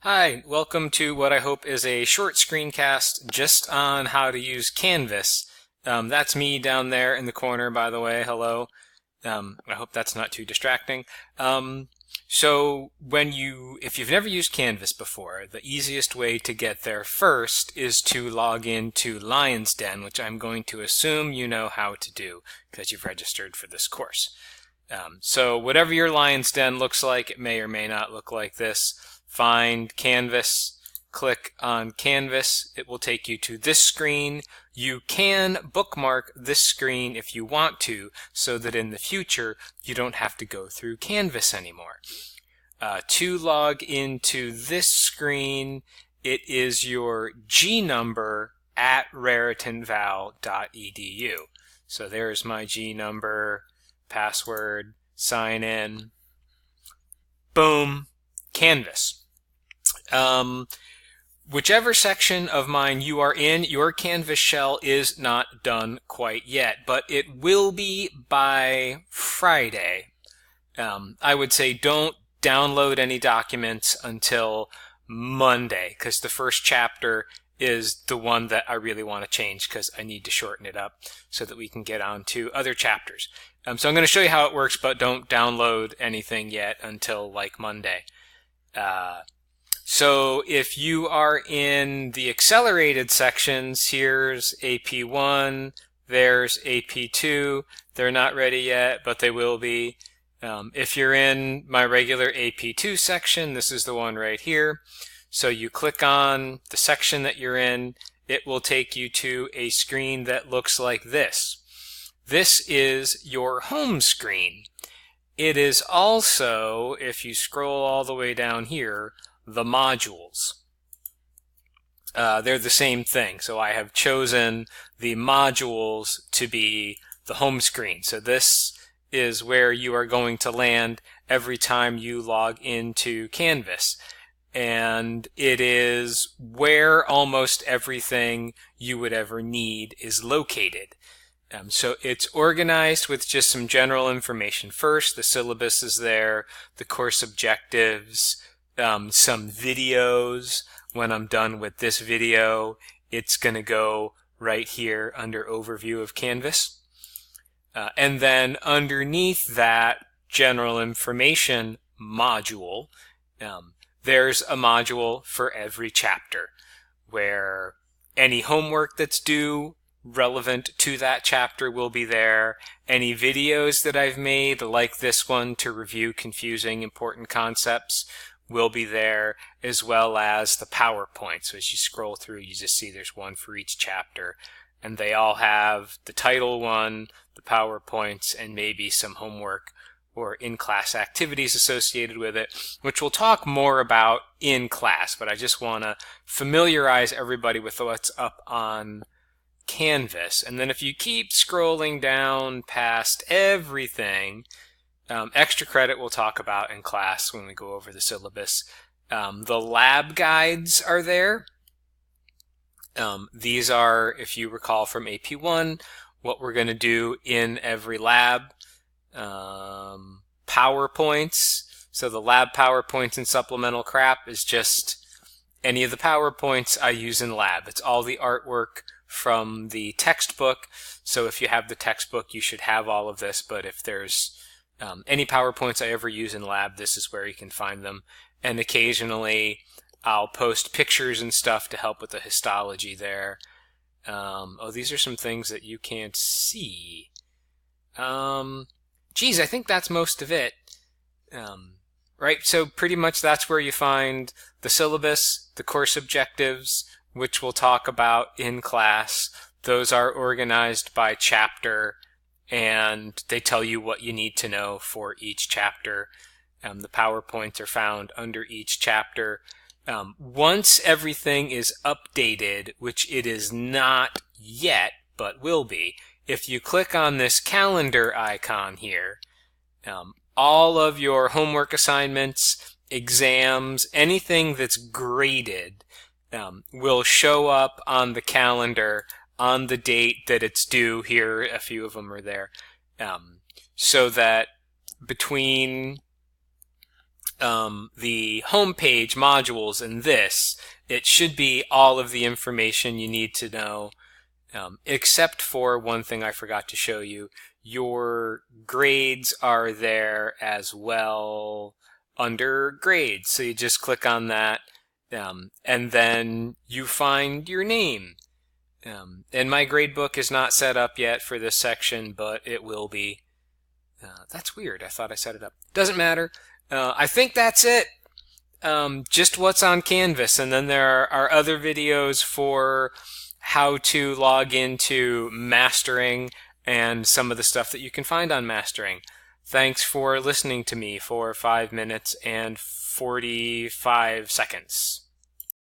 Hi, welcome to what I hope is a short screencast just on how to use Canvas. That's me down there in the corner, by the way. Hello. I hope that's not too distracting. If you've never used Canvas before, the easiest way to get there first is to log into Lion's Den, which I'm going to assume you know how to do because you've registered for this course. So whatever your Lion's Den looks like, it may or may not look like this. Find Canvas, click on Canvas. It will take you to this screen. You can bookmark this screen if you want to, so that in the future you don't have to go through Canvas anymore. To log into this screen, it is your G number at raritanval.edu. So there's my G number, password, sign in, boom, Canvas. Whichever section of mine you are in, your Canvas shell is not done quite yet, but it will be by Friday. I would say don't download any documents until Monday, because the first chapter is the one that I really want to change because I need to shorten it up so that we can get on to other chapters. So I'm going to show you how it works, but don't download anything yet until like Monday. So if you are in the accelerated sections, here's AP1, there's AP2. They're not ready yet, but they will be. If you're in my regular AP2 section, this is the one right here. So you click on the section that you're in, it will take you to a screen that looks like this. This is your home screen. It is also, if you scroll all the way down here, the modules. They're the same thing. So I have chosen the modules to be the home screen. So this is where you are going to land every time you log into Canvas. And it is where almost everything you would ever need is located. So it's organized with just some general information first. The syllabus is there, the course objectives, some videos. When I'm done with this video, it's going to go right here under Overview of Canvas. And then underneath that general information module, there's a module for every chapter where any homework that's due relevant to that chapter will be there. Any videos that I've made, like this one, to review confusing important concepts will be there, as well as the PowerPoint. So as you scroll through, you just see there's one for each chapter. And they all have the title one, the PowerPoints, and maybe some homework or in-class activities associated with it, which we'll talk more about in class. But I just want to familiarize everybody with what's up on Canvas. And then if you keep scrolling down past everything, extra credit we'll talk about in class when we go over the syllabus. The lab guides are there. These are, if you recall from AP1, what we're going to do in every lab. PowerPoints. So the lab PowerPoints and supplemental crap is just any of the PowerPoints I use in lab. It's all the artwork from the textbook. So if you have the textbook, you should have all of this. But if there's any PowerPoints I ever use in lab, this is where you can find them. And occasionally I'll post pictures and stuff to help with the histology there. Oh, these are some things that you can't see. Geez, I think that's most of it. Right, so pretty much that's where you find the syllabus, the course objectives, which we'll talk about in class. Those are organized by chapter, and they tell you what you need to know for each chapter. The PowerPoints are found under each chapter. Once everything is updated, which it is not yet, but will be, if you click on this calendar icon here, all of your homework assignments, exams, anything that's graded will show up on the calendar on the date that it's due. Here, a few of them are there. So that between the home page modules in this, it should be all of the information you need to know, except for one thing I forgot to show you. Your grades are there as well under grades. So you just click on that, and then you find your name. And my gradebook is not set up yet for this section, but it will be. That's weird. I thought I set it up. Doesn't matter. I think that's it. Just what's on Canvas, and then there are other videos for how to log into Mastering and some of the stuff that you can find on Mastering. Thanks for listening to me for 5 minutes and 45 seconds.